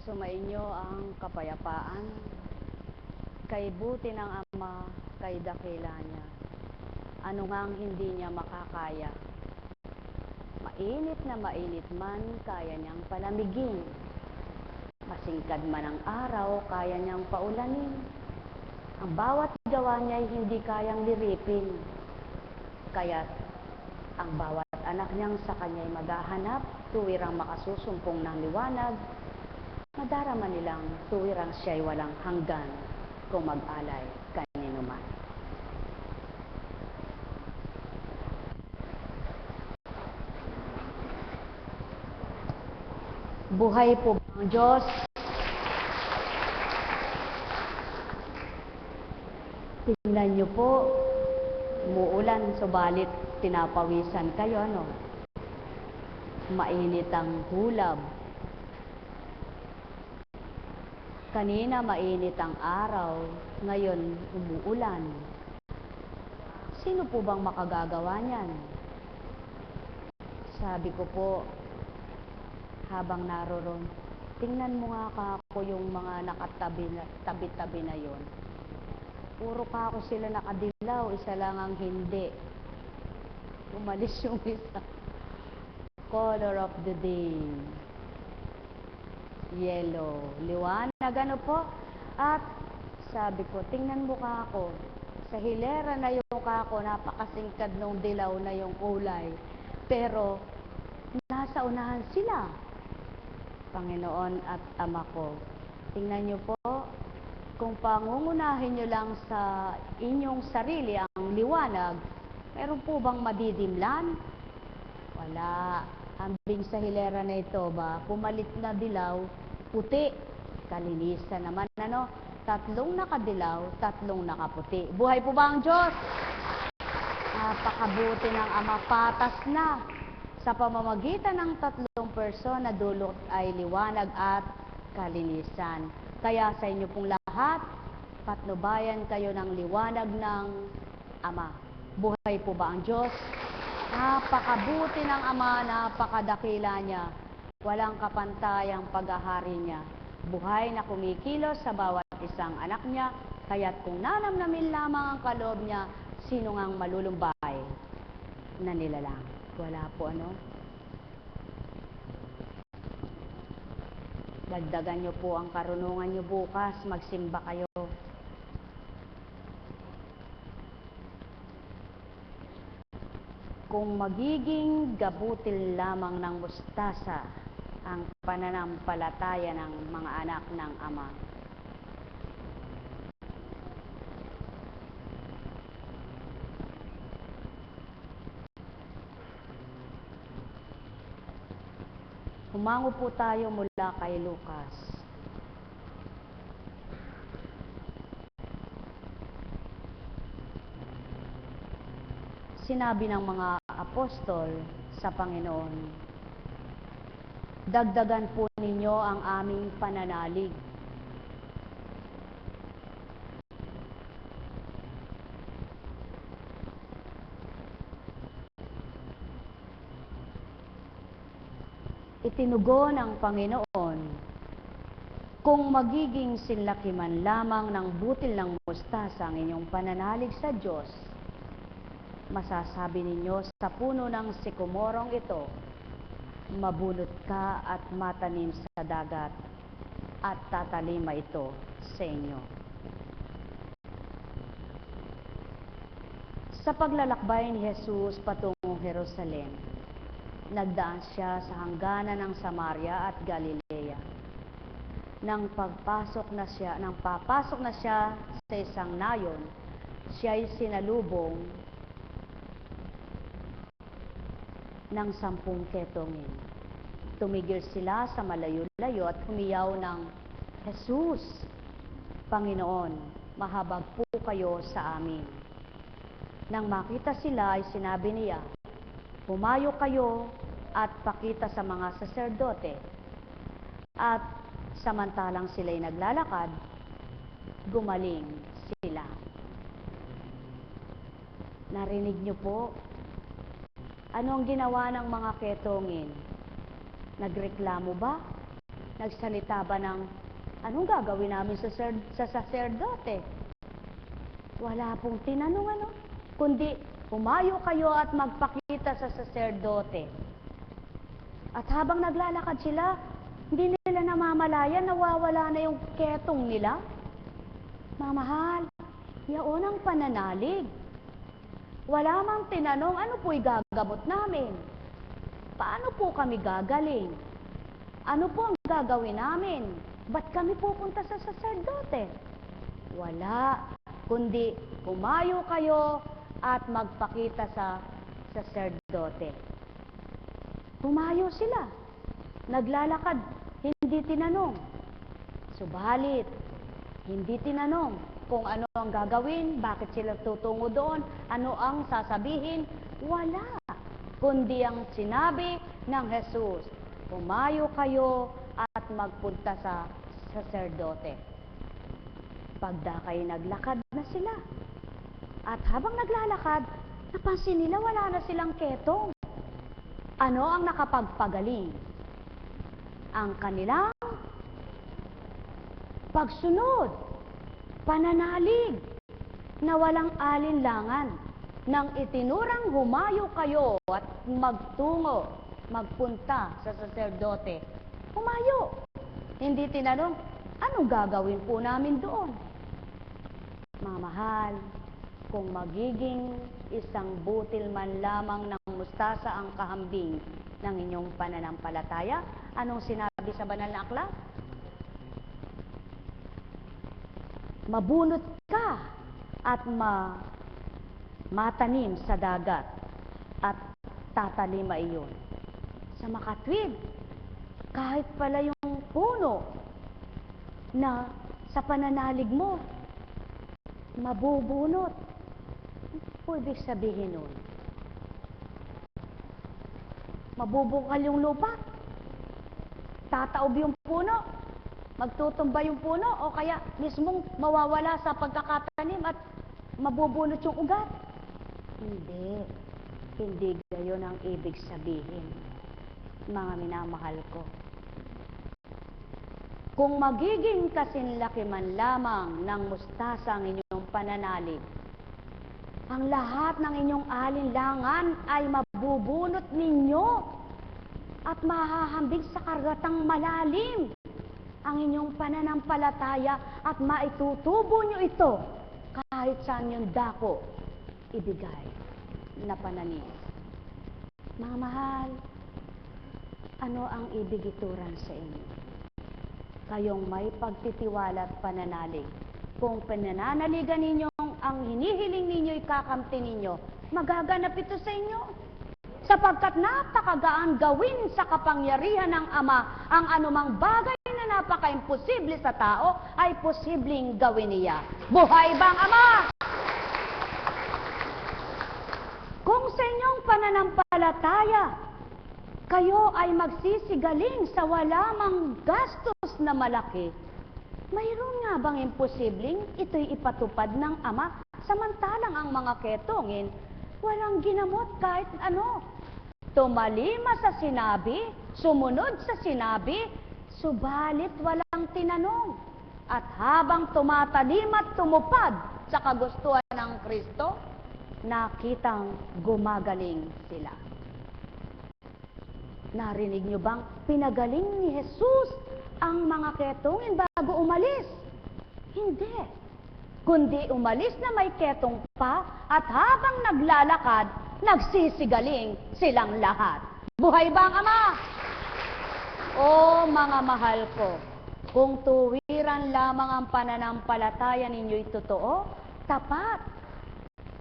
Sumainyo ang kapayapaan, kay buti ng Ama, kay dakila niya. Ano ngang hindi niya makakaya? Mainit na mainit man, kaya niyang palamigin. Masingkad man ang araw, kaya niyang paulanin. Ang bawat gawa niya ay hindi kayang liripin. Kaya't ang bawat anak niyang sa kanya'y maghahanap, tuwirang makasusumpong ng liwanag, madarama nilang tuwirang siya'y walang hanggan kung mag-alay kanino man. Buhay po ang Diyos. Tingnan niyo po, umuulan, subalit pinapawisan kayo, ano? Mainit ang hulab. Kanina mainit ang araw, ngayon umuulan. Sino po bang makagagawa niyan? Sabi ko po, habang naroon, tingnan mo nga ako yung mga nakatabi-tabi na yon. Puro ka ako sila nakadilaw, isa lang ang hindi. Umalis yung isa. Color of the day. Yellow. Liwanag, ano po? At sabi ko, tingnan mo ka ako. Sa hilera na yung kako, napakasingkad nung dilaw na yung kulay. Pero, nasa unahan sila. Panginoon at Ama ko. Tingnan niyo po, kung pangungunahin nyo lang sa inyong sarili ang liwanag, meron po bang madidimlan? Wala. Ambing sa hilera na ito ba, pumalit na dilaw, puti. Kalinisan naman, ano? Tatlong nakadilaw, tatlong nakaputi. Buhay po ba ang Diyos? Napakabuti ng Ama, patas na. Sa pamamagitan ng tatlong persona, dulot ay liwanag at kalinisan. Kaya sa inyo pong lahat, patnubayan kayo ng liwanag ng Ama. Buhay po ba ang Diyos? Napakabuti ng Ama, napakadakila niya. Walang kapantayang paghahari niya. Buhay na kumikilos sa bawat isang anak niya, kaya't kung nanamnamin lamang ang kaloob niya, sino ngang malulumbay na nilalang? Wala po, ano? Dagdagan niyo po ang karunungan niyo bukas, magsimba kayo. Kung magiging gabutil lamang ng mustasa ang pananampalataya ng mga anak ng Ama, humango po tayo mula kay Lucas. Sinabi ng mga apostol sa Panginoon, dagdagan po ninyo ang aming pananalig. Itinugon ng Panginoon, kung magiging sinlaki man lamang ng butil ng mustasa ang inyong pananalig sa Diyos, masasabi ninyo sa puno ng sikomorong ito, mabunot ka at matanim sa dagat, at tatalima ito sa inyo. Sa paglalakbay ni Jesus patungong Jerusalem, nagdaan siya sa hangganan ng Samaria at Galilea. Nang papasok na siya sa isang nayon, siya'y sinalubong ng 10 ketongin. Tumigil sila sa malayo-layo at humiyaw ng, Jesus, Panginoon, mahabag po kayo sa amin. Nang makita sila ay sinabi niya, humayo kayo at pakita sa mga saserdote. At samantalang sila'y naglalakad, gumaling sila. Narinig niyo po? Ano ang ginawa ng mga ketongin? Nagreklamo ba? nagsalita ba ng, anong gagawin namin sa saserdote? Wala pong tinanong ano, kundi humayo kayo at magpakita sa saserdote. At habang naglalakad sila, hindi nila namamalayan, nawawala na yung ketong nila. Mga mahal, yaon ang pananalig. Wala mang tinanong, ano po'y gagamot namin? Paano po kami gagaling? Ano po ang gagawin namin? Ba't kami pupunta sa saserdote? Wala, kundi humayo kayo at magpakita sa saserdote. Humayo sila, naglalakad, hindi tinanong. Subalit, hindi tinanong kung ano ang gagawin, bakit sila tutungo doon, ano ang sasabihin. Wala, kundi ang sinabi ng Jesus, humayo kayo at magpunta sa saserdote. Pagdakay naglakad na sila. At habang naglalakad, napansin nila wala na silang ketong. Ano ang nakapagpagaling? Ang kanilang pagsunod, pananalig, na walang alinlangan, nang itinurang humayo kayo at magpunta sa saserdote. Humayo. Hindi tinanong, anong gagawin po namin doon? Mga mahal, kung magiging isang butil man lamang ng mustasa ang kahambing ng inyong pananampalataya, anong sinabi sa banal na aklat? Mabunot ka at matanim sa dagat at tatalima iyon. Sa makatwid, kahit pala yung puno na sa pananalig mo, mabubunot. Ano ibig sabihin nun? Mabubungkal yung lupa? Tataob yung puno? Magtutumba yung puno? O kaya mismong mawawala sa pagkakatanim at mabubunot yung ugat? Hindi. Hindi gayon ang ibig sabihin, mga minamahal ko. Kung magiging kasinlaki man lamang ng mustasa ang inyong pananalig, ang lahat ng inyong alinlangan ay mabubunot ninyo at mahahambing sa karagatang malalim ang inyong pananampalataya at maitutubo nyo ito kahit saan yung dako ibigay na pananim. Mga mahal, ano ang ibig ituran sa inyo? Kayong may pagtitiwala at pananalig. Kung pananaligan ninyong ang hinihiling ninyo, ikakamti ninyo, magaganap ito sa inyo. Sapagkat napakagaan gawin sa kapangyarihan ng Ama, ang anumang bagay na napaka-imposible sa tao ay posibleng gawin niya. Buhay bang Ama? Kung sa inyong pananampalataya, kayo ay magsisigaling sa wala mang gastos na malaki, mayroon nga bang imposibleng ito'y ipatupad ng Ama, samantalang ang mga ketongin, walang ginamot kahit ano. Tumalima sa sinabi, sumunod sa sinabi, subalit walang tinanong. At habang tumatalim at tumupad sa kagustuhan ng Kristo, nakitang gumagaling sila. Narinig nyo bang pinagaling ni Jesus ang mga ketongin bago umalis? Hindi. Kundi umalis na may ketong pa at habang naglalakad, nagsisigaling silang lahat. Buhay ba ang Ama? O mga mahal ko, kung tuwiran lamang ang pananampalataya ninyo'y totoo, tapat.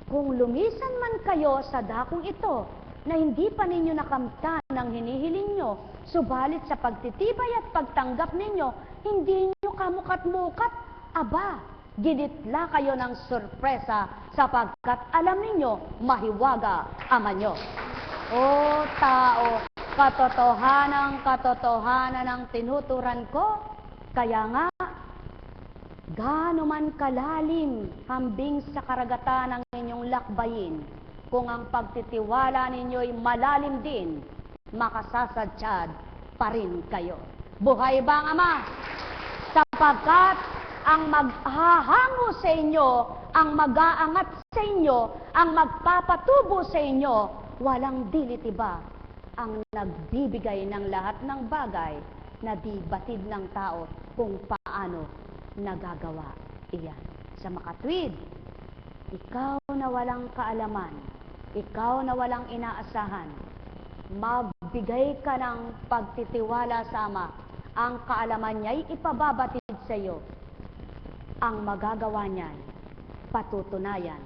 Kung lumisan man kayo sa dakong ito, na hindi pa ninyo nakamtan ang hinihiling nyo, subalit sa pagtitibay at pagtanggap ninyo, hindi nyo kamukat-mukat, aba, ginitla kayo ng sorpresa sapagkat alam ninyo, mahiwaga Ama nyo. O tao, katotohanan ang tinuturan ko, kaya nga, gaano man kalalim hambing sa karagatan ng inyong lakbayin, kung ang pagtitiwala ninyo'y malalim din, makasasadyad pa rin kayo. Buhay ba ang Ama? Sapagkat ang maghahango sa inyo, ang mag-aangat sa inyo, ang magpapatubo sa inyo, walang dilit iba ang nagbibigay ng lahat ng bagay na di batid ng tao kung paano nagagawa iyan. Sa makatwid, ikaw na walang kaalaman, ikaw na walang inaasahan, magbigay ka ng pagtitiwala sa Ama. Ang kaalaman niya'y ipababatid sa iyo. Ang magagawa niyan, patutunayan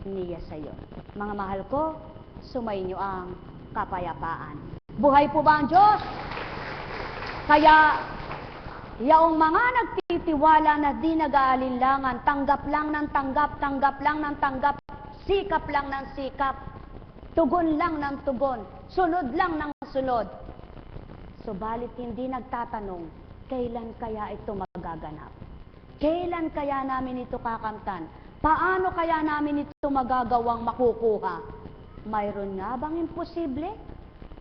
niya sa iyo. Mga mahal ko, sumainyo ang kapayapaan. Buhay po ba ang Diyos? Kaya, yaong mga nagtitiwala na di nag-aalinlangan, tanggap lang ng tanggap, tanggap lang ng tanggap, sikap lang ng sikap, tugon lang ng tugon, sunod lang ng sunod. Subalit hindi nagtatanong, kailan kaya ito magaganap? Kailan kaya namin ito kakamtan? Paano kaya namin ito magagawang makukuha? Mayroon nga bang imposible?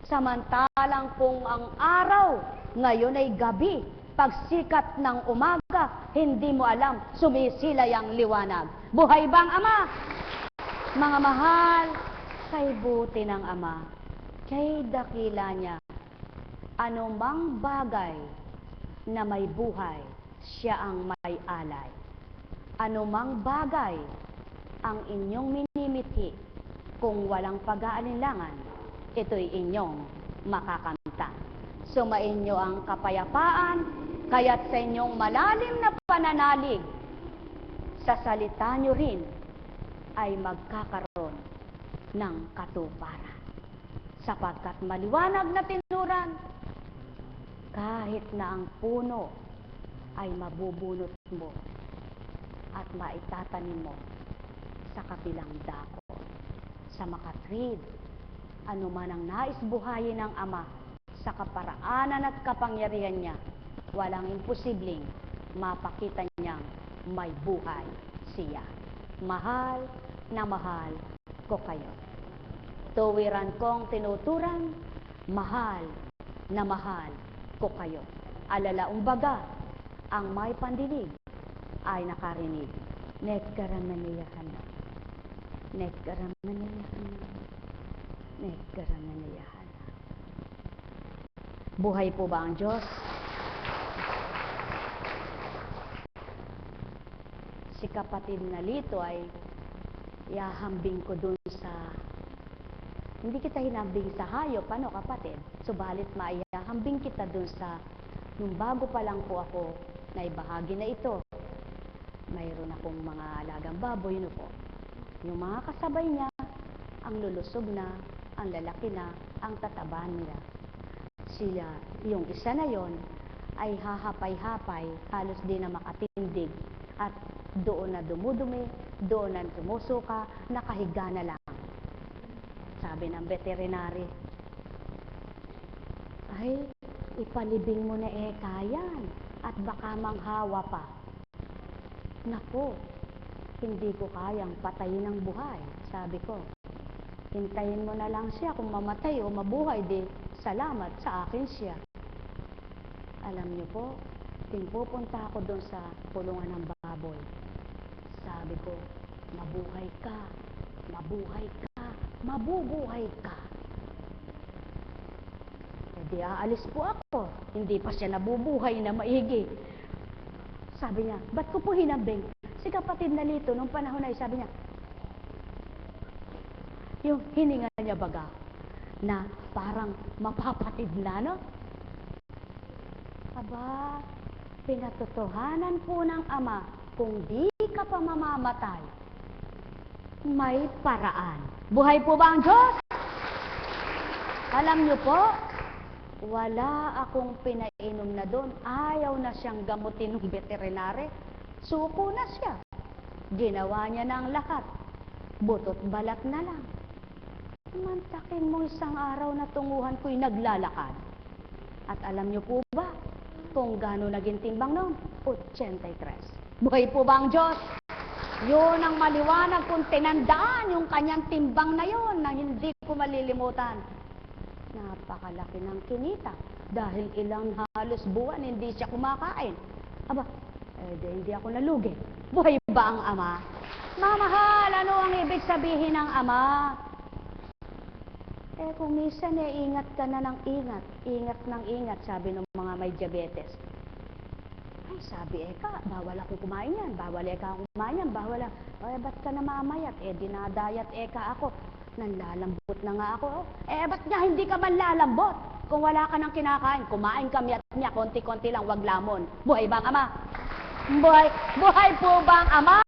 Samantalang kung ang araw ngayon ay gabi, pagsikat ng umaga, hindi mo alam, sumisilay ang liwanag. Buhay bang Ama? Mga mahal, kay buti ng Ama, kay dakila niya, anumang bagay na may buhay, siya ang may alay. Anumang bagay ang inyong minimithi, kung walang pag-aalinlangan, ito'y inyong makakamtan. Sumainyo ang kapayapaan, kaya't sa inyong malalim na pananalig, sa salita nyo rin ay magkakaroon ng katuparan. Sapagkat maliwanag na tinuran, kahit na ang puno ay mabubunot mo at maitatanim mo sa kabilang dako. Sa makatwid, anuman ang nais buhayin ng Ama sa kaparaanan at kapangyarihan niya, walang imposibleng mapakita niyang may buhay siya. Mahal na mahal ko kayo. Tuwiran kong tinuturan, mahal na mahal ko kayo. Alalaong baga, ang may pandinig ay nakarinig. Nagkaramaniyahan na. Nagkaramaniyahan na. Nagkaramaniyahan na. Buhay po ba ang Diyos? Si kapatid na Lito ay ihahambing ko dun sa, hindi kita hinambing sa hayop, ano kapatid? Subalit maihahambing kita dun sa, nung bago pa lang po ako na ibahagi na ito, mayroon akong mga alagang baboy, no po. Yung mga kasabay niya, ang lulusog na, ang lalaki na, ang tataba nila. Sila, yung isa na yon ay hahapay-hapay, halos di na makatindig, at doon na dumudumi, doon na sumusuka, nakahiga na lang. Sabi ng veterinary, ay, ipalibing mo na kayan, at baka manghawa pa. Naku, hindi ko kayang patayin ng buhay, sabi ko. Hintayin mo na lang siya, kung mamatay o mabuhay, di salamat sa akin siya. Alam niyo po, pupunta ako doon sa kulungan ng baboy. Sabi ko, mabuhay ka, mabuhay ka, mabubuhay ka. E di aalis po ako, hindi pa siya nabubuhay na maigi. Sabi niya, ba't ko po hinambing? Si kapatid na Lito, nung panahon ay sabi niya, yung hininga niya baga, na parang mapapatid na, no? Aba, pinatotohanan po ng Ama, kung di ka pa mamamatay, may paraan. Buhay po ba ang Diyos? Alam niyo po, wala akong pinainom na doon. Ayaw na siyang gamutin ng veterinary. Suko na siya. Ginawa niya na ang lahat. Butot balat na lang. Mantakin mo isang araw na tunguhan ko'y naglalakad. At alam niyo po ba kung gaano naging timbang noon? 83. Buhay po ba ang Diyos? Yun ang maliwanag kung tinandaan yung kanyang timbang na yon na hindi ko malilimutan. Napakalaki ng kinita. dahil ilang halos buwan hindi siya kumakain. Aba, hindi ako nalugi. Buhay ba ang ama? Mga mahal, ano ang ibig sabihin ng ama? Kung minsan ingat ka na ng ingat, ingat ng ingat, sabi ng mga may diabetes. Ay, sabi, bawal akong kumain yan, bawal akong kumain yan, bawal ako. Ba't ka namamayat? Dinadayat ako. Nanlalambot na nga ako. Ba't nga hindi ka man lalambot? Kung wala ka nang kinakain, kumain ka miyat niya, konti-konti lang, wag lamon. Buhay bang ama? Buhay po bang ama?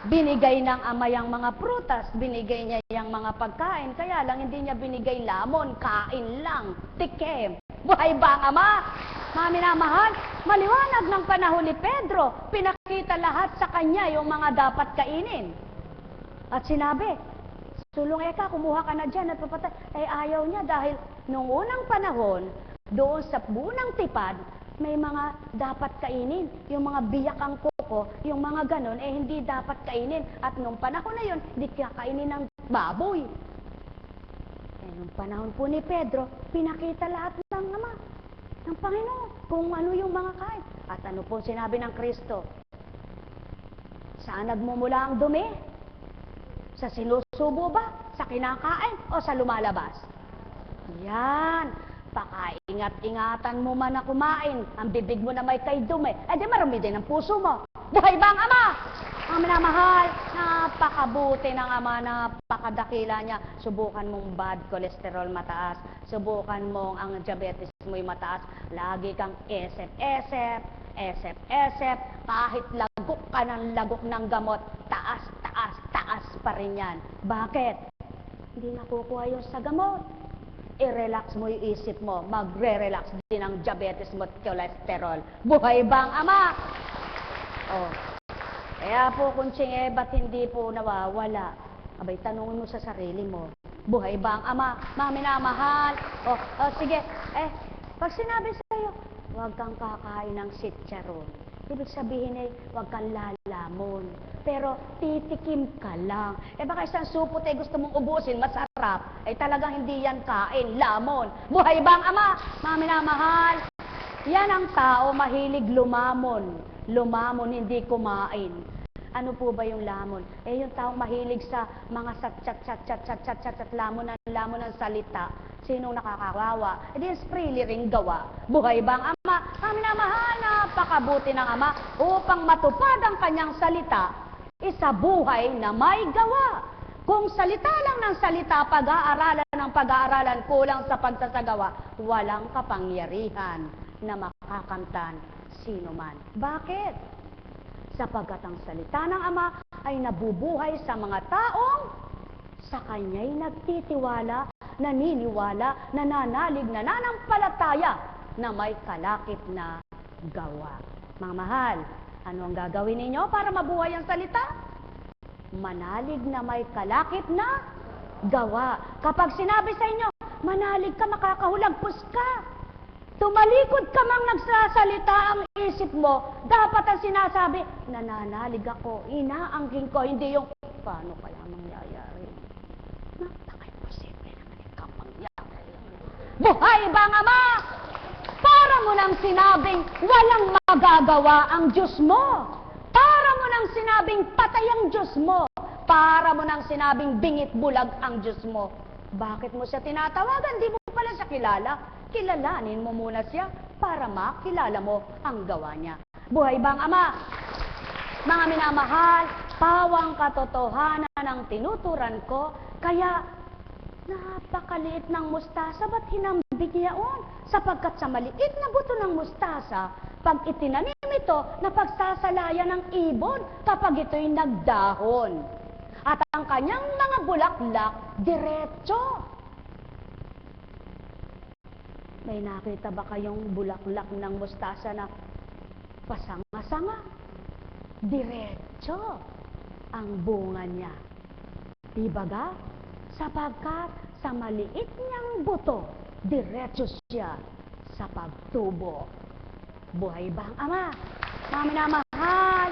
Binigay ng ama yung mga prutas, binigay niya yung mga pagkain, kaya lang hindi niya binigay lamon, kain lang, tikim. Buhay ba ang ama? Mga minamahal, maliwanag ng panahon ni Pedro, pinakita lahat sa kanya yung mga dapat kainin. At sinabi, sulong kumuha ka na dyan at papatay. Ayaw niya dahil nung unang panahon, doon sa bunang tipad, may mga dapat kainin. Yung mga biyakang kuko, yung mga ganon, hindi dapat kainin. At nung panahon na yun, hindi kakainin ng baboy. Nung panahon po ni Pedro, pinakita lahat ng ama, ng Panginoon, kung ano yung mga kain. At ano po sinabi ng Kristo? Saan nagmumula ang dumi? Sa sinusubo ba? Sa kinakain? O sa lumalabas? Yan. Pakaingat-ingatan mo man na kumain. Ang bibig mo na may kay dumi. Di marami din ang puso mo. Buhay ba ang ama? Ang minamahal, napakabuti ng ama, napakadakila niya. Subukan mong bad cholesterol mataas. Subukan mong ang diabetes mo'y mataas. Lagi kang esep-esep, esep-esep. Kahit lagok ka ng lagok ng gamot, taas pa rin yan. Bakit? Hindi nakukuha yung sa gamot. I-relax mo yung isip mo. Magre-relax din ang diabetes mo at cholesterol. Buhay bang ama? Kaya po, Kunching, ba't hindi po nawawala? Abay, tanungin mo sa sarili mo. Buhay ba ang ama? Mga minamahal. Sige. Pag sinabi sa'yo, huwag kang kakain ng sitcharon. Ibig sabihin huwag kang lalamon. Pero titikim ka lang. Baka isang supot gusto mong ubusin, masarap. Talagang hindi yan kain, lamon. Buhay ba ang ama? Mga minamahal. Yan ang tao mahilig lumamon. Lumamon, hindi kumain. Ano po ba yung lamon? Yung taong mahilig sa mga chat, lamon ng salita. Sinong nakakawawa? It's freely ring gawa. Buhay ba ang ama? Ang minamahal, napakabuti ng ama upang matupad ang kanyang salita. Isa buhay na may gawa. Kung salita lang ng salita, pag-aaralan ng pag-aaralan, kulang sa pagsasagawa, walang kapangyarihan na makakamtan sino man. Bakit? Sapagkat ang salita ng ama ay nabubuhay sa mga taong sa kanya'y nagtitiwala, naniniwala, nananalig, nananampalataya na may kalakip na gawa. Mga mahal, ano ang gagawin ninyo para mabuhay ang salita? Manalig na may kalakip na gawa. Kapag sinabi sa inyo, manalig ka, makakahulagpos ka. Tumalikod ka mang nagsasalita ang isip mo, dapat ang sinasabi, nananalig ako, inaangging ko, hindi yung, paano kaya mangyayari? Napaka-imposible naman ikaw mangyari. Buhay ba ang ama? Para mo nang sinabing, walang magagawa ang Diyos mo. Para mo nang sinabing, patay ang Diyos mo. Para mo nang sinabing, bingit bulag ang Diyos mo. Bakit mo siya tinatawagan? Di mo pala siya kilala. Kilalanin mo muna siya para makilala mo ang gawa niya. Buhay bang ama? Mga minamahal, pawang katotohanan ang tinuturan ko, kaya napakaliit ng mustasa, ba't hinambig niyaon? Sapagkat sa maliit na buto ng mustasa, pag itinanim ito, napagsasalayan ng ibon kapag ito'y nagdahon. At ang kanyang mga bulaklak, diretso. May nakita ba kayong bulaklak ng mustasa na pasanga-sanga? Diretso ang bunga niya. Dibaga? Sapagkat sa maliit niyang buto, diretso siya sa pagtubo. Buhay ba ang ama? Mga minamahal,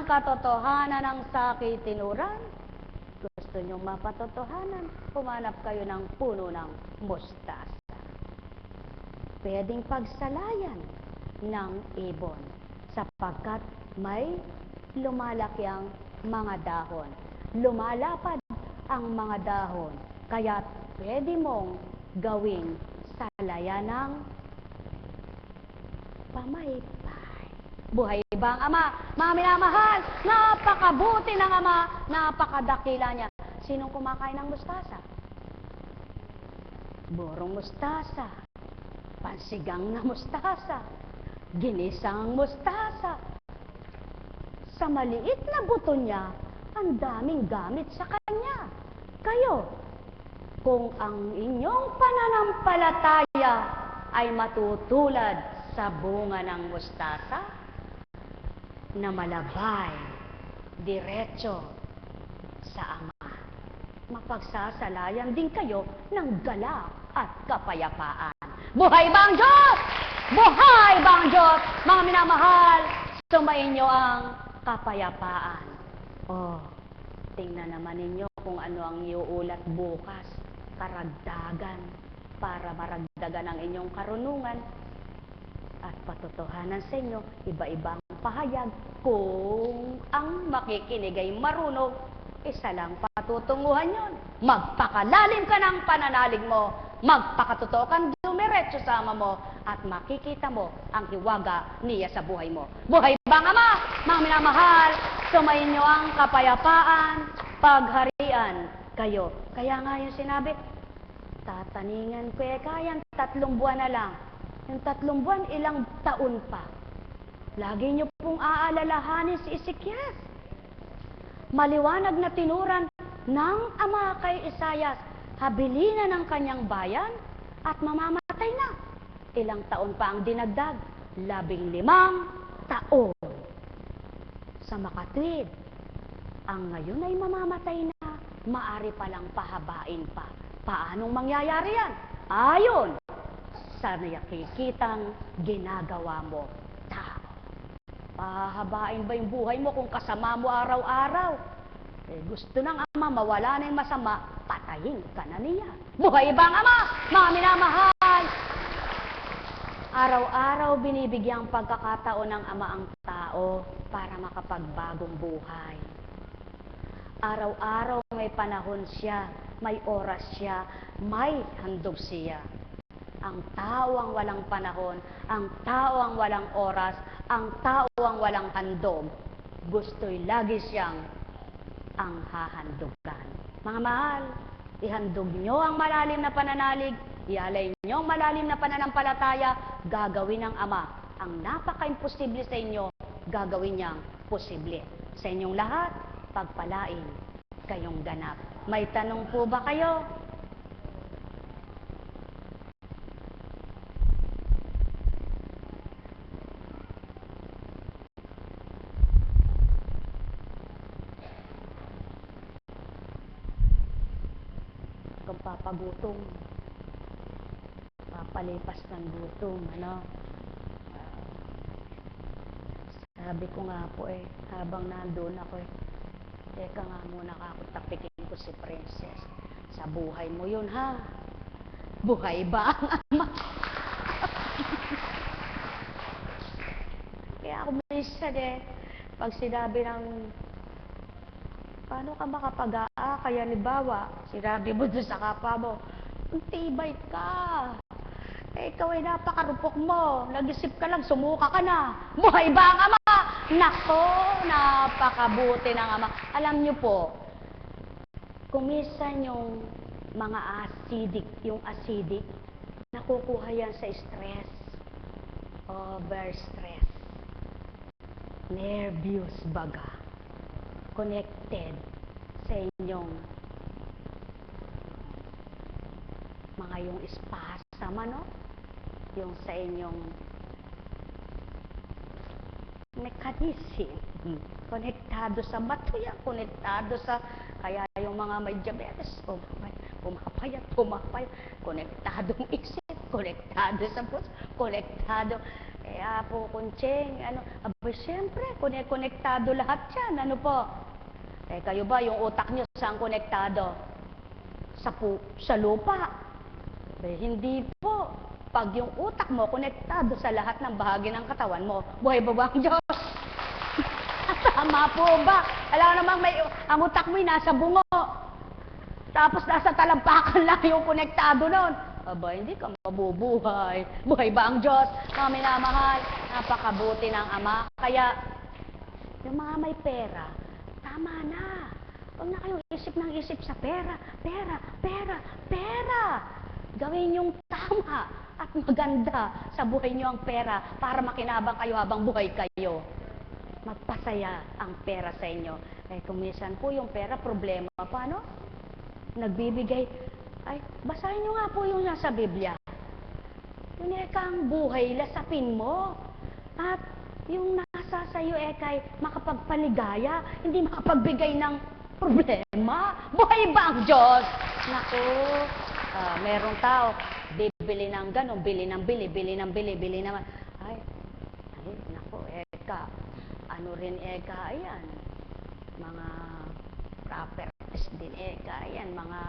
katotohanan ng sakit tinuran. gusto nyong mapatotohanan, humanap kayo ng puno ng mustasa. Pwedeng pagsalayan ng ibon sapagkat may lumalaki ang mga dahon. Lumalapad ang mga dahon, kaya pwede mong gawing salayan ng pamaypay. Buhay ba ang Ama? Mga minamahal, napakabuti ng Ama, napakadakila niya. Sinong kumakain ng mustasa? Burong mustasa, pansigang na mustasa, ginisang mustasa. Sa maliit na buto niya, ang daming gamit sa kanya. Kayo, kung ang inyong pananampalataya ay matutulad sa bunga ng mustasa, na malabay, diretso sa Ama, mapagsasalayan din kayo ng galak at kapayapaan. Buhay ba ang Diyos? Buhay ba ang Diyos? Mga minamahal, sumainyo ang kapayapaan. Oh, tingnan naman ninyo kung ano ang iuulat bukas. Karagdagan para maragdagan ang inyong karunungan at patotohanan sa inyo, iba-ibang pahayag. Kung ang makikinig ay marunong, isa lang patutunguhan yon. Magpakalalim ka ng pananalig mo, magpakatotoo kang dumiretso sa Ama mo, at makikita mo ang hiwaga niya sa buhay mo. Buhay ba ang Ama? Mga minamahal, sumainyo ang kapayapaan, pagharian kayo. Kaya nga yung sinabi, tataningan ko kaya 3 buwan na lang. Yung 3 buwan, ilang taon pa. Lagi niyo pong aalalahanin si Ezekiel. Maliwanag na tinuran ng Ama kay Isaias, habilinan ng kanyang bayan at mamamatay na. Ilang taon pa ang dinagdag? 15 taon. Sa makatwid, ang ngayon ay mamamatay na, maari palang pahabain pa. Paanong mangyayari yan? Ayon sa nakikitang ginagawa mo, tao. Pahabain ba yung buhay mo kung kasama mo araw-araw? Gusto ng Ama, mawala na yung masama, patayin ka na niya. Buhay ba ang Ama? Mga minamahal, araw-araw binibigyang pagkakataon ng Ama ang tao para makapagbagong buhay. Araw-araw may panahon siya, may oras siya, may handog siya. Ang tao ang walang panahon, ang tao ang walang oras, ang tao ang walang handog. Gusto'y lagi siyang ang hahandugan. Mga mahal, ihandog nyo ang malalim na pananalig, ialay nyo ang malalim na pananampalataya, gagawin ng Ama. Ang napaka-imposible sa inyo, gagawin niyang posible. Sa inyong lahat, pagpalain kayong ganap. May tanong po ba kayo? Kung papagutom, papalipas ng gutom, ano? Sabi ko nga po habang nandun ako teka nga muna ako, tapikin ko si Princess. Sa buhay mo yun, ha? Buhay ba ang Ama? Kaya ako minsan pag sinabi ng, paano ka makapag-aa? Kaya libawa, sinabi mo doon sa kapwa mo, tibay ka. Ikaw ay napakarupok mo. Nag-isip ka lang, sumuka ka na. Buhay ba ang Ama? Nako, napakabuti ng Ama. Alam niyo po, kung minsan yung mga acidic, nakukuha yan sa stress, overstress, nervous baga, connected sa inyong mga yung spasm, ano? Yung sa inyong mechanism, konektado sa bato yan, konektado sa, kaya yung mga may diabetes, pumapayat, konektadong isip, konektado sa puso, konektado, kaya po, Kuncheng, siyempre, konektado lahat yan, ano po? Eh kayo ba, yung utak nyo saan konektado? Sa lupa. Eh, hindi po. Pag yung utak mo konektado sa lahat ng bahagi ng katawan mo, buhay ba ba ang Diyos? Tama po ba? Alam namang ang utak mo nasa bungo. Tapos nasa talampakan lang yung konektado nun. Aba, hindi ka mabubuhay. Buhay ba ang Diyos? Mga minamahal, napakabuti ng Ama. Kaya, yung mga may pera, tama na. Huwag na kayong isip ng isip sa pera. Pera, pera, pera. Gawin yung tama at maganda sa buhay nyo ang pera para makinabang kayo habang buhay kayo. Magpasaya ang pera sa inyo. Eh kung minsan po yung pera, problema pa, no? Nagbibigay, ay, basahin nyo nga po yung nasa Biblia. Yung ekang buhay, lasapin mo. At yung nasa sa'yo ekay makapagpaligaya, hindi makapagbigay ng problema. Buhay ba ang Diyos? Naku, merong tao, bibili ng ganon, bili ng bili, bili ng bili, bili naman. Ay, naku, eka, ano rin eka, ayan, mga properties din eka, ayan, mga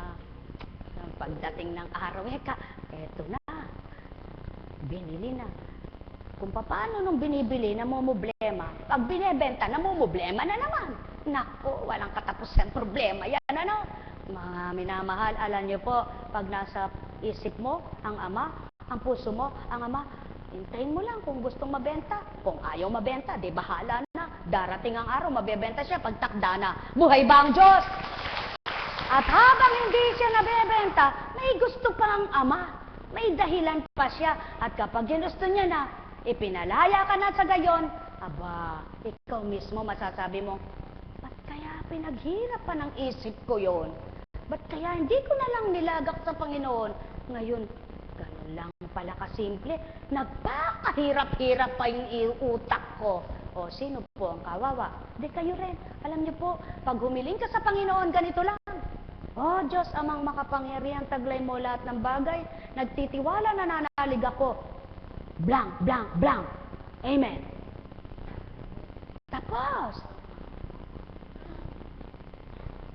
pagdating ng araw eka, eto na, binili na. Kung paano nung binibili, namumblema, pag binebenta, namumblema na naman. Naku, walang katapusan problema, yan ano. Mga minamahal, alam niyo po, pag nasa isip mo, ang Ama, ang puso mo, ang Ama, hintayin mo lang kung gustong mabenta. Kung ayaw mabenta, di bahala na. Darating ang araw, mabebenta siya, pagtakda na. Buhay ba ang Diyos? At habang hindi siya nabebenta, may gusto pa ang Ama. May dahilan pa siya. At kapag ginusto niya na, ipinalaya ka na sa gayon, aba, ikaw mismo masasabi mo, ba't kaya pinaghirapan ng isip ko yon? Ba't kaya hindi ko na lang nilagak sa Panginoon? Ngayon, ganun lang pala kasimple. Nagpakahirap-hirap pa yung utak ko. O, sino po ang kawawa? Di kayo rin. Alam niyo po, pag humiling ka sa Panginoon, ganito lang. O, Diyos, amang makapangyarihan, taglay mo lahat ng bagay. Nagtitiwala, nananalig ako. Blank, blank, blank. Amen. Tapos,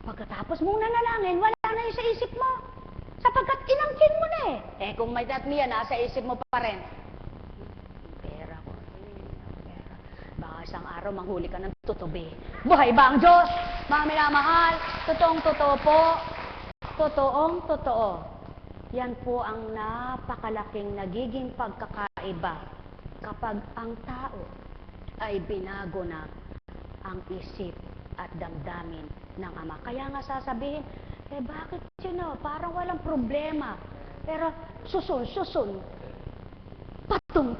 pagkatapos mong nanalangin, wala na yun sa isip mo. Sapagkat inangkin mo na eh. Eh kung may tatmiya, nasa isip mo pa rin. Pera ko. Pera. Baka isang araw manghuli ka ng tutubi. Buhay ba ang Diyos? Mga minamahal, totoong totoo po. Totoong totoo. Yan po ang napakalaking nagiging pagkakaiba kapag ang tao ay binago na ang isip at damdamin ng Ama. Kaya nga sasabihin, eh bakit yun o? Parang walang problema. Pero susun, patong.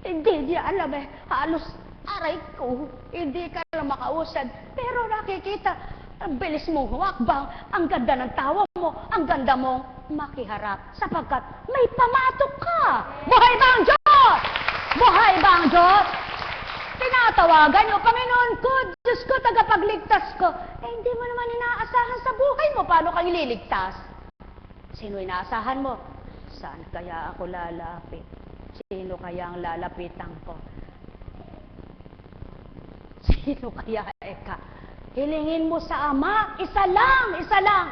Hindi niya alam eh, halos aray ko, hindi ka lang makausad. Pero nakikita, ang bilis mong huwakbang, ang ganda ng tawa mo, ang ganda mong makiharap, sapagkat may pamatok ka. Buhay ba ang Diyos? Buhay ba ang Diyos? Tinatawagan niyo, Panginoon ko, Diyos ko, tagapagligtas ko. Eh, hindi mo naman inaasahan sa buhay mo. Paano kang ililigtas? Sino inaasahan mo? Saan kaya ako lalapit? Sino kaya ang lalapitan ko? Sino kaya eka? Hilingin mo sa Ama, isa lang, isa lang.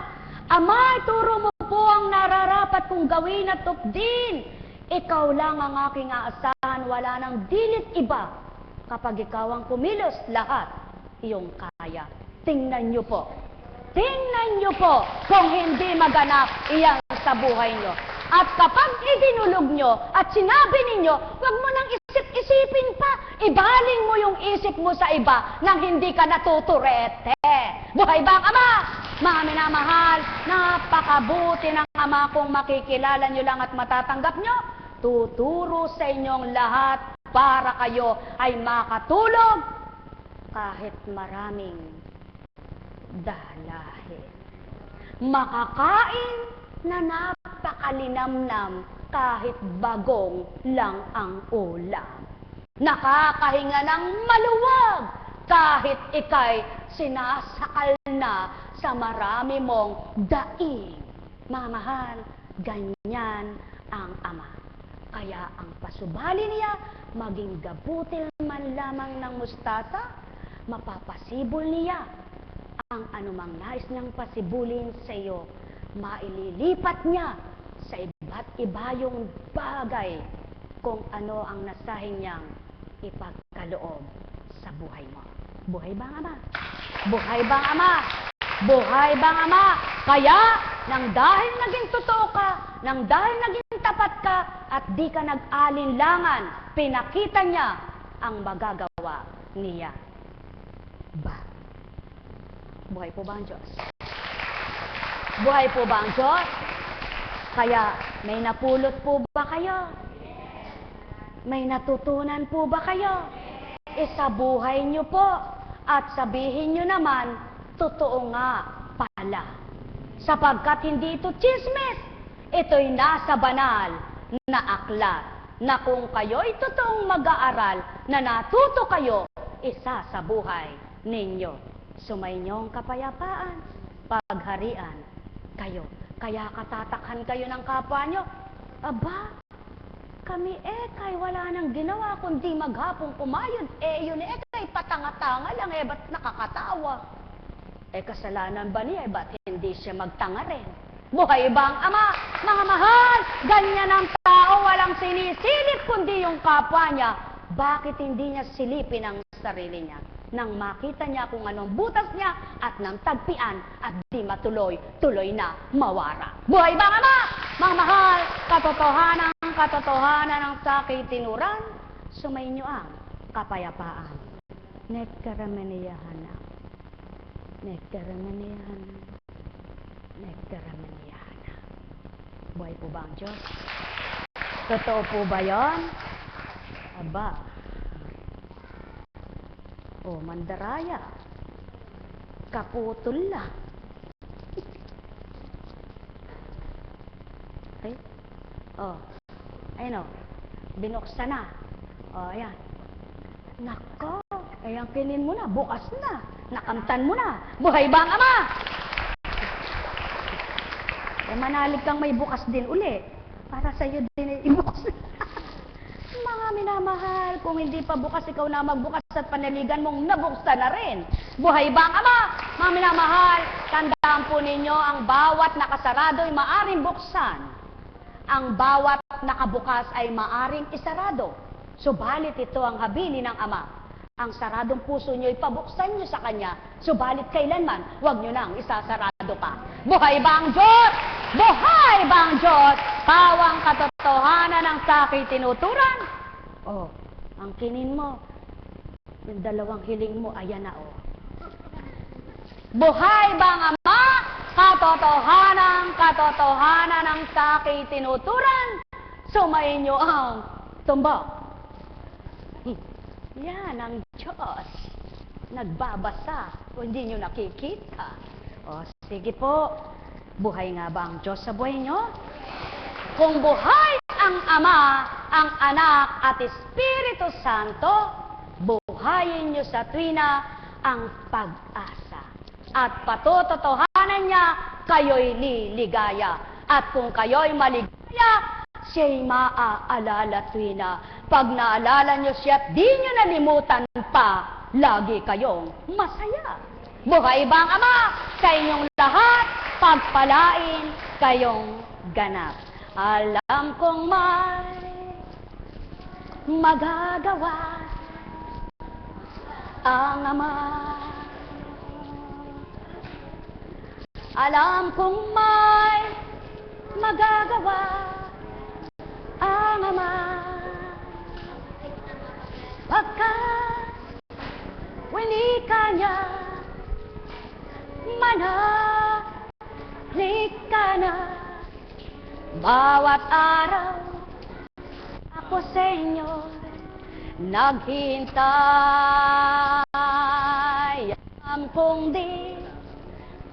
Ama, ituro mo po ang nararapat kong gawin at tupdin. Ikaw lang ang aking aasahan, wala nang dilit iba. Kapag ikaw ang kumilos, lahat iyong kaya. Tingnan niyo po. Tingnan niyo po kung hindi maganap iyan sa buhay niyo. At kapag idinulog niyo at sinabi ninyo, huwag mo nang isip-isipin pa. Ibaling mo yung isip mo sa iba nang hindi ka natuturete. Buhay ba ang Ama? Mga minamahal, napakabuti ng Ama kung makikilala niyo lang at matatanggap niyo. Tuturo sa inyong lahat para kayo ay makatulog kahit maraming dalahin. Makakain na napakalinamnam kahit bagong lang ang ulam. Nakakahinga ng maluwag kahit ikay sinasakal na sa marami mong daing. Mga mahal, ganyan ang Ama. Kaya ang pasubali niya, maging gabutil man lamang ng mustasa, mapapasibol niya ang anumang nais niyang pasibulin sa iyo, maililipat niya sa iba't iba yung bagay kung ano ang nasahing niyang ipagkaloob sa buhay mo. Buhay ba ang Ama? Buhay ba ang Ama? Buhay ba ang Ama? Kaya, nang dahil naging totoo ka, nang dahil naging tapat ka, at di ka nag-alinlangan, pinakita niya ang magagawa niya. Ba? Buhay po ba ang Diyos? Buhay po ba ang Diyos? Kaya, may napulot po ba kayo? May natutunan po ba kayo? Sa buhay niyo po. At sabihin niyo naman, totoo nga pala. Sapagkat hindi ito chismis. Ito'y nasa banal na aklat na kung kayo'y totoong mag-aaral na natuto kayo, isa sa buhay ninyo. Sumayinyong kapayapaan, pagharian kayo. Kaya katatakhan kayo ng kapwa nyo. Aba, kami kay wala nang ginawa kundi maghapong kumayod. Yun kay patanga-tanga lang ba't nakakatawa? Kasalanan ba niya ba't hindi siya magtanga rin? Buhay ba ang Ama? Mga mahal, ganyan ang tao, walang sinisilip kundi yung kapwa niya. Bakit hindi niya silipin ang sarili niya? Nang makita niya kung anong butas niya at nang tagpian at di matuloy na mawara. Buhay ba ang Ama? Mga mahal, katotohanan ng sakit tinuran, sumainyo ang kapayapaan. Nagkaramaniyahan na. Nagkaramaniyahan na. Nagkaramaniyahan na. Buhay po ba ang Diyos? Totoo po ba yon? Aba. Mandaraya. Kaputol lang. Okay? Ayun binuksan na. Ayan. Nako, ayan kinin mo na, bukas na. Nakamtan mo na. Buhay ba ang Ama? Manalig kang may bukas din uli. Para sa'yo din ibukas. Mga minamahal, kung hindi pa bukas, ikaw na magbukas at panaligan mong nabuksan na rin. Buhay ba ang Ama? Mga minamahal, tandaan po ninyo, ang bawat nakasarado ay maaring buksan. Ang bawat nakabukas ay maaring isarado. Subalit ito ang habili ng Ama. Ang saradong puso nyo, ipabuksan nyo sa Kanya. Subalit kailanman, huwag nyo nang isasarado pa. Buhay ba ang Diyos? Buhay ba ang Diyos? Pawang katotohanan ng sakit tinuturan. Ang kinin mo, yung dalawang hiling mo, ayan na Buhay ba ang Ama? Katotohanan ng sakit tinuturan. Sumayin nyo ang tumbok. Yan ang Diyos. Nagbabasa kung hindi nyo nakikita. Sige po. Buhay nga ba ang Diyos sa buhay nyo? Kung buhay ang Ama, ang Anak at Espiritu Santo, buhayin nyo sa tuwina ang pag-asa. At patutotohanan niya, kayo'y liligaya. At kung kayo'y maligaya, siya'y maaalala tuwina. Pag naalala nyo siya at di nyo nalimutan pa, lagi kayong masaya. Buhay ba ang Ama? Sa inyong lahat, pagpalain kayong ganap. Alam kong may magagawa ang Ama. Alam kong may magagawa ang Ama. Pagkat winika niya, manahalik ka na. Bawat araw ako sa inyo naghihintay. Alam kong di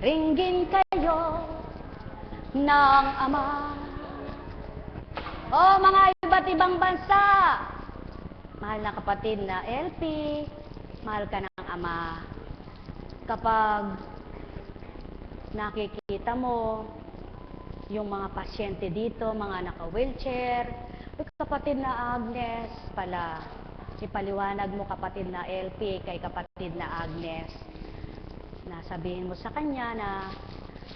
ringgin kayo ng Ama. Mga iba't ibang bansa, mahal na kapatid na LP, mahal ka ng Ama. Kapag nakikita mo yung mga pasyente dito, mga naka-wheelchair, kapatid na Agnes pala, ipaliwanag mo kapatid na LP kay kapatid na Agnes. na sabihin mo sa kanya na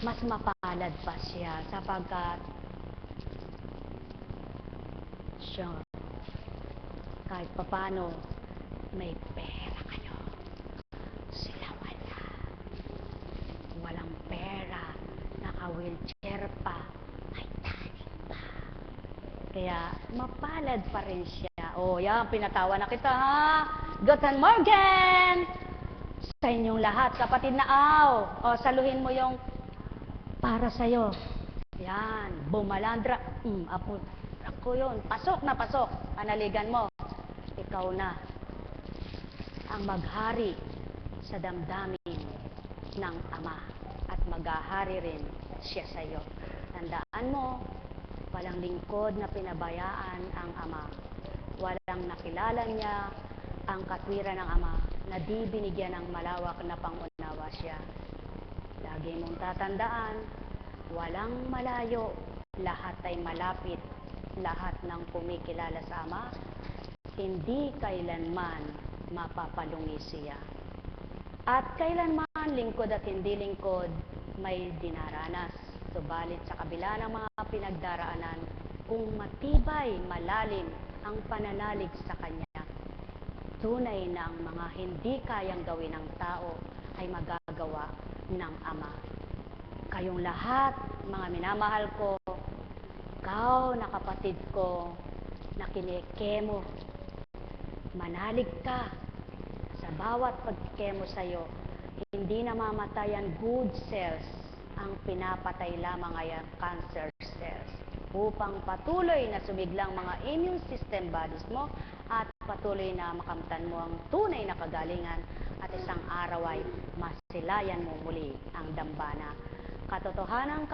mas mapalad pa siya sapagkat siya kahit papano may pera kayo. Sila wala. Walang pera, naka-wheelchair pa, may taning pa. Kaya mapalad pa rin siya. O yan, pinatawa na kita ha. Guten Morgen! Sa inyong lahat, kapatid na aw. O saluhin mo yung para sa'yo. Yan, bumalandra. Ako yun, pasok na pasok. Panaligan mo. Ikaw na ang maghari sa damdamin ng Ama at maghahari rin siya sa iyo. Tandaan mo, walang lingkod na pinabayaan ang Ama. Walang nakilala niya ang katwiran ng Ama na di binigyan ng malawak na pangunawa siya. Lagi mong tatandaan, walang malayo, lahat ay malapit. Lahat ng kumikilala sa Ama, hindi kailanman mapapalungi siya. At kailanman lingkod at hindi lingkod may dinaranas. Subalit sa kabila ng mga pinagdaraanan, kung matibay, malalim ang pananalig sa Kanya, tunay na ang mga hindi kayang gawin ng tao ay magagawa ng Ama. Kayong lahat, mga minamahal ko, ikaw na kapatid ko, na kinikemo, manalig ka. Sa bawat pagkemo sa iyo, hindi namamatay ang good cells, ang pinapatay lamang ay ang cancer cells. Upang patuloy na sumiglang mga immune system bodies mo at patuloy na makamtan mo ang tunay na kagalingan at isang araw ay masilayan mo muli ang dambana. Katotohanan,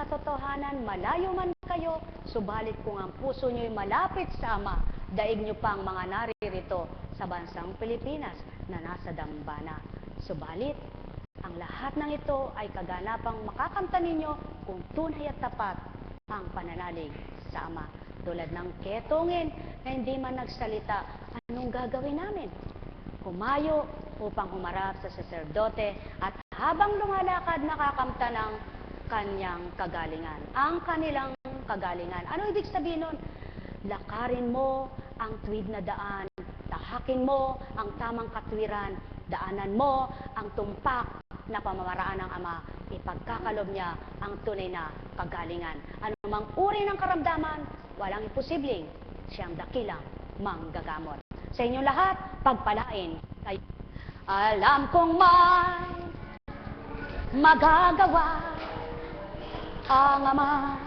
malayo man kayo, subalit kung ang puso nyo'y malapit sa Ama, daig nyo pang mga naririto sa bansang Pilipinas na nasa dambana. Subalit, ang lahat ng ito ay kaganapang makakamtan ninyo kung tunay at tapat ang pananalig sa Ama. Tulad ng ketongin na hindi man nagsalita, anong gagawin namin? Kumayo upang humarap sa saserdote at habang lumalakad nakakamtan ng kanyang kagalingan. Ang kanilang kagalingan. Ano ibig sabihin nun? Lakarin mo ang tuwid na daan. Tahakin mo ang tamang katwiran. Daanan mo ang tumpak na pamamaraan ng Ama. Ipagkakalob niya ang tunay na kagalingan. Anumang uri ng karamdaman, walang imposibleng siyang dakilang manggagamot. Sa inyong lahat, pagpalain kayo. Alam kong may magagawa ang Ama.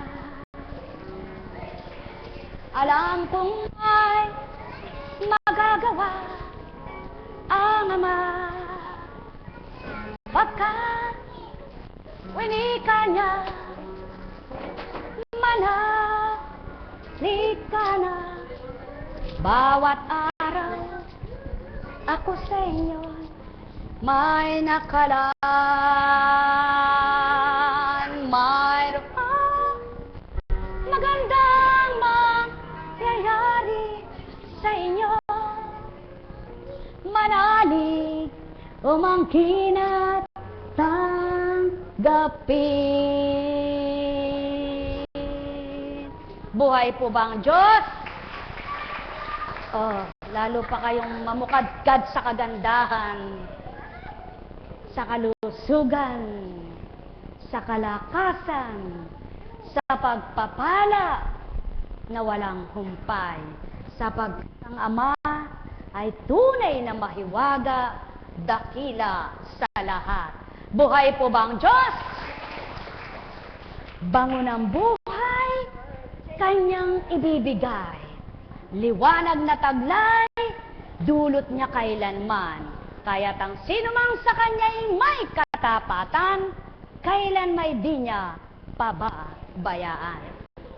Alam kong may magagawa ang Ama. Pagkat winika niya, manalig ka na. Bawat araw ako sa inyo may nakalaan. Mayroong magandang mangyayari sa inyo. Manalig, umangkin at tanggapin. Buhay po ba ang Diyos? Oh, lalo pa kayong mamukadkad sa kagandahan, sa kalusugan, sa kalakasan, sa pagpapala na walang humpay. Sapagkat ang Ama ay tunay na mahiwaga, dakila sa lahat. Buhay po ba ang Diyos? Bango ng buhay, Kanyang ibibigay. Liwanag na taglay, dulot niya kailanman. Kaya't ang sino mang sa Kanya'y may katapatan, kailan may di niya pababayaan.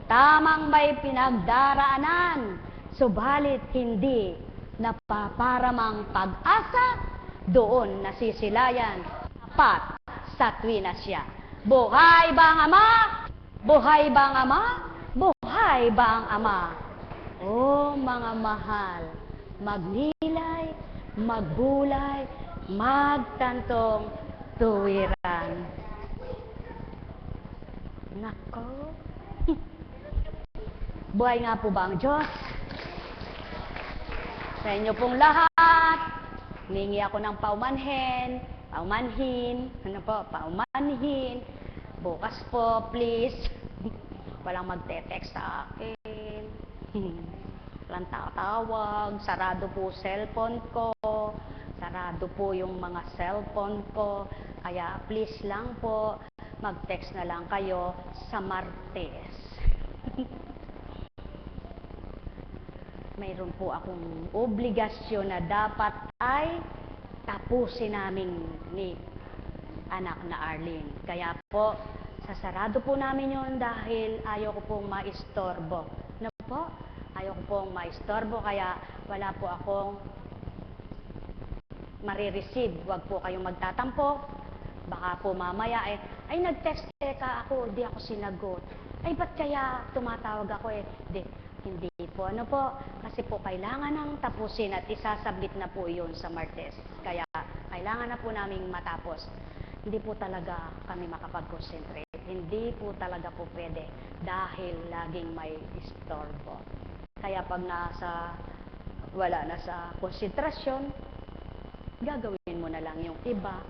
Tamang may pinagdaraanan, subalit hindi napaparamang pag-asa, doon nasisilayan, tapat sa tuwina siya. Buhay ba ang Ama? Buhay ba ang Ama? Buhay ba ang Ama? O mga mahal, magnilay, magbulay, magtantong, tuwiran. Nako. Buhay nga po ba ang Diyos? Sa inyo pong lahat, humingi ako ng paumanhin, bukas po, please. Walang magte-text sa akin. Walang tatawag, sarado po cellphone ko, sarado po yung mga cellphone ko, kaya please lang po, mag-text na lang kayo sa Martes. Mayroon po akong obligasyon na dapat ay tapusin namin ni anak na Arlene. Kaya po, sasarado po namin yon dahil ayaw ko pong maistorbo. Ano po? Ayaw ko pong maistorbo, kaya wala po akong marireceive. Huwag po kayong magtatampo. Baka po mamaya ay nag-text ka ako, di ako sinagot. Ay, ba't kaya tumatawag ako Hindi po, ano po, kasi po kailangan nang tapusin at isasubmit na po yun sa Martes. Kaya kailangan na po naming matapos. Hindi po talaga kami makapag-concentrate. Hindi po talaga po pwede dahil laging may istorbo. Kaya pag wala na sa konsentrasyon, gagawin mo na lang yung iba.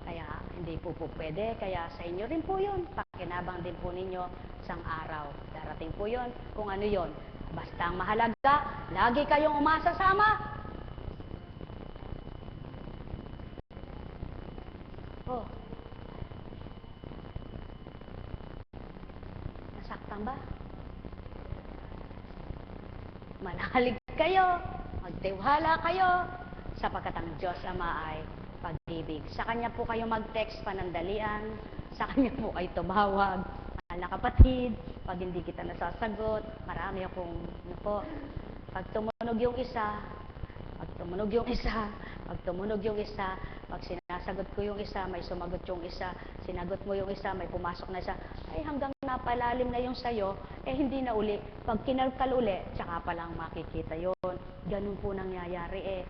Kaya hindi po pwede. Kaya sa inyo rin po yun. Pakinabang din po ninyo isang araw. Darating po yun kung ano yun. Basta ang mahalaga, lagi kayong umasasama. Oh. Nasaktan ba? Manalig kayo. Magtiwala kayo. Sapagkat ang Diyos Ama ay pag-ibig. Sa Kanya po kayo mag-text panandalian. Sa Kanya po kayo tumawag. Mahal na kapatid, pag hindi kita nasasagot, marami akong, pag tumunog yung isa, pag sinasagot ko yung isa, may sumagot yung isa, sinagot mo yung isa, may pumasok na isa, ay hanggang napalalim na yung sayo, hindi na uli. Pag kinalkal uli, tsaka pa lang makikita yun. Ganun po nangyayari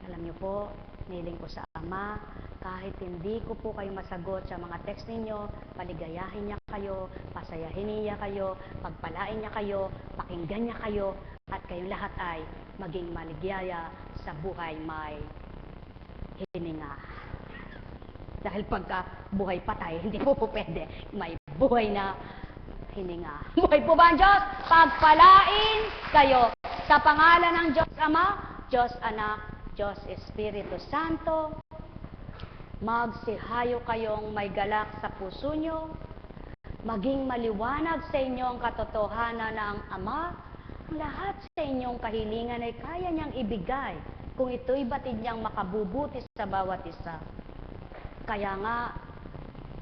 Alam niyo po, niling ko sa Ama, kahit hindi ko po kayo masagot sa mga text ninyo, paligayahin niya kayo, pasayahin niya kayo, pagpalain niya kayo, pakinggan niya kayo, at kayong lahat ay maging maligaya sa buhay may hininga. Dahil pagka buhay patay, hindi po pwede. May buhay na hininga. Buhay po ba ang Diyos? Pagpalain kayo sa pangalan ng Diyos Ama, Diyos Anak, Diyos Espiritu Santo. Magsihayo kayong may galak sa puso nyo, maging maliwanag sa inyo ang katotohanan na ang Ama, lahat sa inyong kahilingan ay kaya niyang ibigay kung ito'y batid niyang makabubuti sa bawat isa. Kaya nga,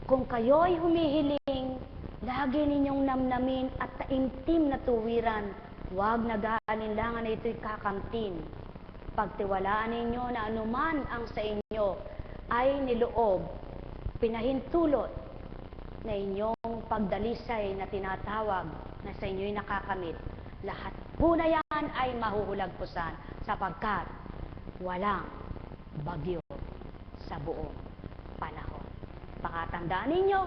kung kayo'y humihiling, lagi ninyong namnamin at taimtim na tuwiran, huwag nag-aalinlangan na ito'y kakamtin. Pagtiwalaan ninyo na anuman ang sa inyo ay niloob, pinahintulot na inyong pagdalisay na tinatawag na sa inyo'y nakakamit. Lahat po na yan ay mahuhulagpusan sapagkat walang bagyo sa buong panahon. Pakatandaan ninyo,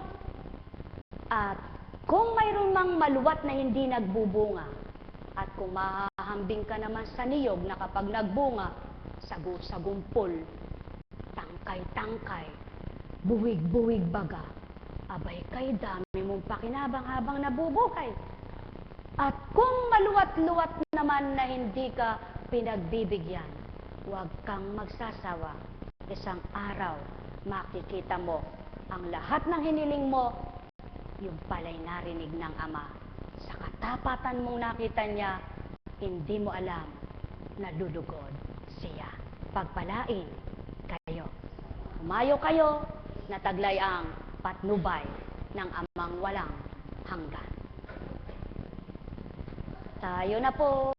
at kung mayroon mang maluwat na hindi nagbubunga, at kung mahahambing ka naman sa niyog na kapag nagbunga, sagumpol, tangkay-tangkay, buwig-buwig baga, abay kay dami mong pakinabang habang nabubuhay. At kung maluwat-luwat naman na hindi ka pinagbibigyan, huwag kang magsasawa. Isang araw, makikita mo ang lahat ng hiniling mo, yung pala'y narinig ng Ama. Sa katapatan mong nakita niya, hindi mo alam na lulugod siya. Pagpalain kayo. Umayo kayo na taglay ang patnubay ng Amang walang hanggan. Tayo na po.